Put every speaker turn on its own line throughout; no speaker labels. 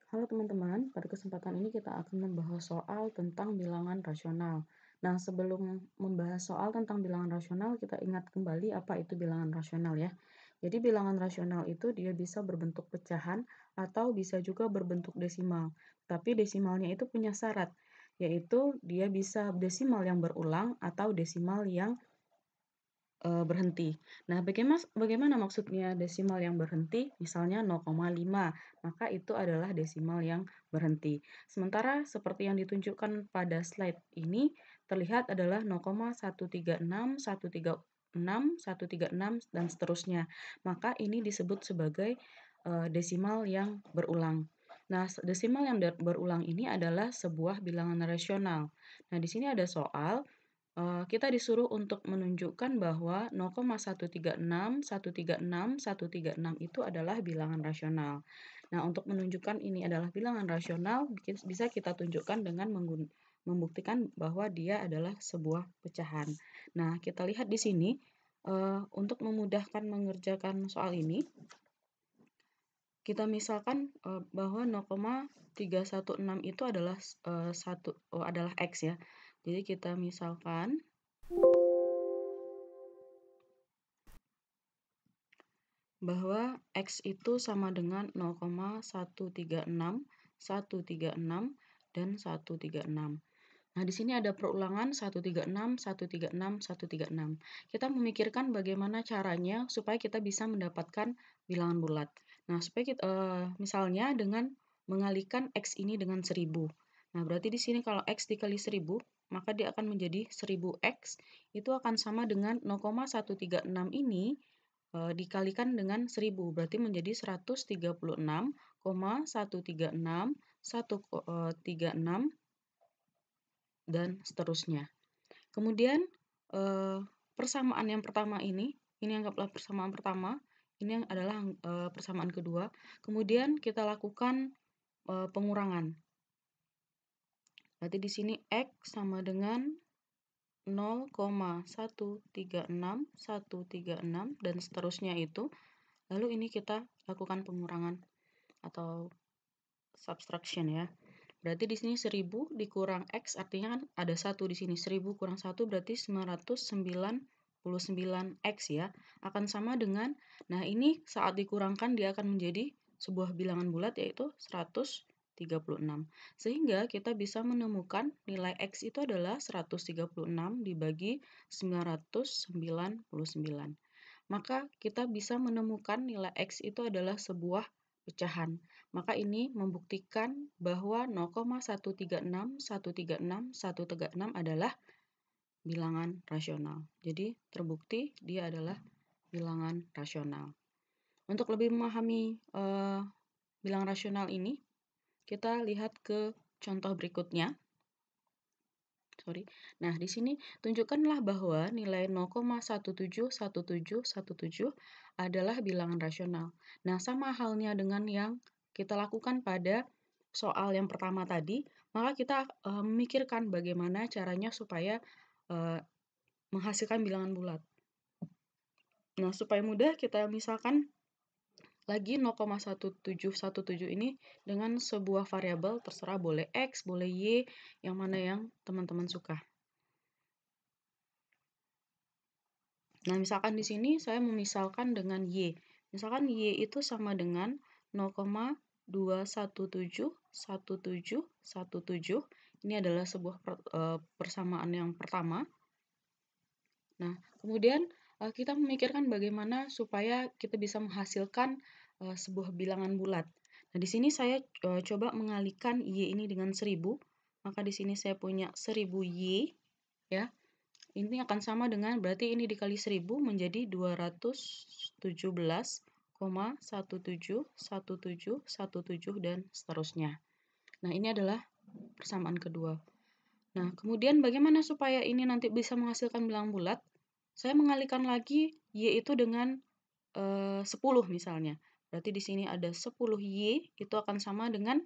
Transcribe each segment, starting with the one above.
Halo teman-teman, pada kesempatan ini kita akan membahas soal tentang bilangan rasional. Nah, sebelum membahas soal tentang bilangan rasional, kita ingat kembali apa itu bilangan rasional ya. Jadi bilangan rasional itu dia bisa berbentuk pecahan atau bisa juga berbentuk desimal. Tapi desimalnya itu punya syarat, yaitu dia bisa desimal yang berulang atau desimal yang berhenti. Nah, bagaimana maksudnya desimal yang berhenti? Misalnya 0,5, maka itu adalah desimal yang berhenti. Sementara seperti yang ditunjukkan pada slide ini, terlihat adalah 0,136, 136, 136, dan seterusnya. Maka ini disebut sebagai desimal yang berulang. Nah, desimal yang berulang ini adalah sebuah bilangan rasional. Nah, di sini ada soal. Kita disuruh untuk menunjukkan bahwa 0,136, 136, 136 itu adalah bilangan rasional. Nah, untuk menunjukkan ini adalah bilangan rasional, bisa kita tunjukkan dengan membuktikan bahwa dia adalah sebuah pecahan. Nah, kita lihat di sini, untuk memudahkan mengerjakan soal ini, kita misalkan bahwa 0,316 itu adalah adalah X ya. Jadi kita misalkan bahwa X itu sama dengan 0,136, 136, dan 136. Nah, di sini ada perulangan 136, 136, 136. Kita memikirkan bagaimana caranya supaya kita bisa mendapatkan bilangan bulat. Nah, misalnya dengan mengalikan X ini dengan 1000. Nah, berarti di sini kalau X dikali 1000, maka dia akan menjadi 1000X, itu akan sama dengan 0,136 ini dikalikan dengan 1000, berarti menjadi 136,136, 136, dan seterusnya. Kemudian persamaan yang pertama ini anggaplah persamaan pertama, ini yang adalah persamaan kedua. Kemudian kita lakukan pengurangan. Berarti di sini X sama dengan 0,136, 136, dan seterusnya itu. Lalu ini kita lakukan pengurangan atau subtraction ya. Berarti di sini 1000 dikurang X, artinya kan ada 1 di sini. 1000 kurang 1 berarti 999X ya. Akan sama dengan, nah ini saat dikurangkan dia akan menjadi sebuah bilangan bulat yaitu 136. Sehingga kita bisa menemukan nilai X itu adalah 136 dibagi 999. Maka kita bisa menemukan nilai X itu adalah sebuah pecahan. Maka ini membuktikan bahwa 0,136, 136, 136 adalah bilangan rasional. Jadi terbukti dia adalah bilangan rasional. Untuk lebih memahami bilangan rasional ini, kita lihat ke contoh berikutnya. Nah, di sini tunjukkanlah bahwa nilai 0,171717 adalah bilangan rasional. Nah, sama halnya dengan yang kita lakukan pada soal yang pertama tadi, maka kita memikirkan bagaimana caranya supaya menghasilkan bilangan bulat. Nah, supaya mudah kita misalkan lagi 0,1717 ini dengan sebuah variabel, terserah boleh X, boleh Y, yang mana yang teman-teman suka. Nah, misalkan di sini saya memisalkan dengan Y. Misalkan Y itu sama dengan 0,2171717. Ini adalah sebuah persamaan yang pertama. Nah, kemudian kita memikirkan bagaimana supaya kita bisa menghasilkan sebuah bilangan bulat. Nah, di sini saya coba mengalihkan Y ini dengan 1000. Maka di sini saya punya 1000Y ya. Ini akan sama dengan, berarti ini dikali 1000 menjadi 217,171717 dan seterusnya. Nah, ini adalah persamaan kedua. Nah, kemudian bagaimana supaya ini nanti bisa menghasilkan bilangan bulat? Saya mengalihkan lagi Y itu dengan 10 misalnya. Berarti di sini ada 10Y, itu akan sama dengan,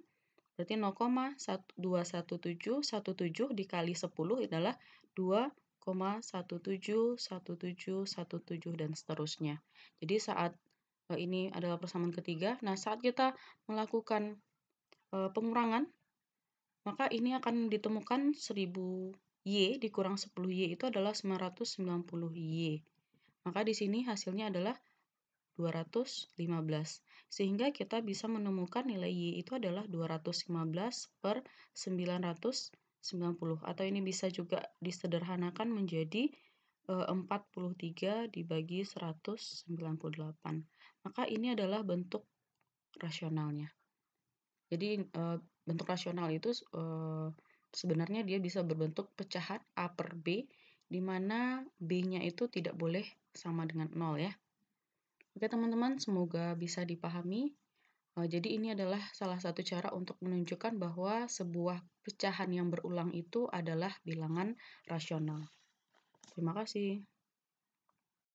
berarti 0,21717 dikali 10 adalah 2,171717 dan seterusnya. Jadi saat ini adalah persamaan ketiga. Nah, saat kita melakukan pengurangan, maka ini akan ditemukan 1000 Y dikurang 10 Y itu adalah 990 Y. Maka di sini hasilnya adalah 215. Sehingga kita bisa menemukan nilai Y itu adalah 215 per 990. Atau ini bisa juga disederhanakan menjadi 43 dibagi 198. Maka ini adalah bentuk rasionalnya. Jadi bentuk rasional itu sebenarnya dia bisa berbentuk pecahan A per B, di mana B-nya itu tidak boleh sama dengan 0 ya. Oke teman-teman, semoga bisa dipahami. Jadi ini adalah salah satu cara untuk menunjukkan bahwa sebuah pecahan yang berulang itu adalah bilangan rasional. Terima kasih.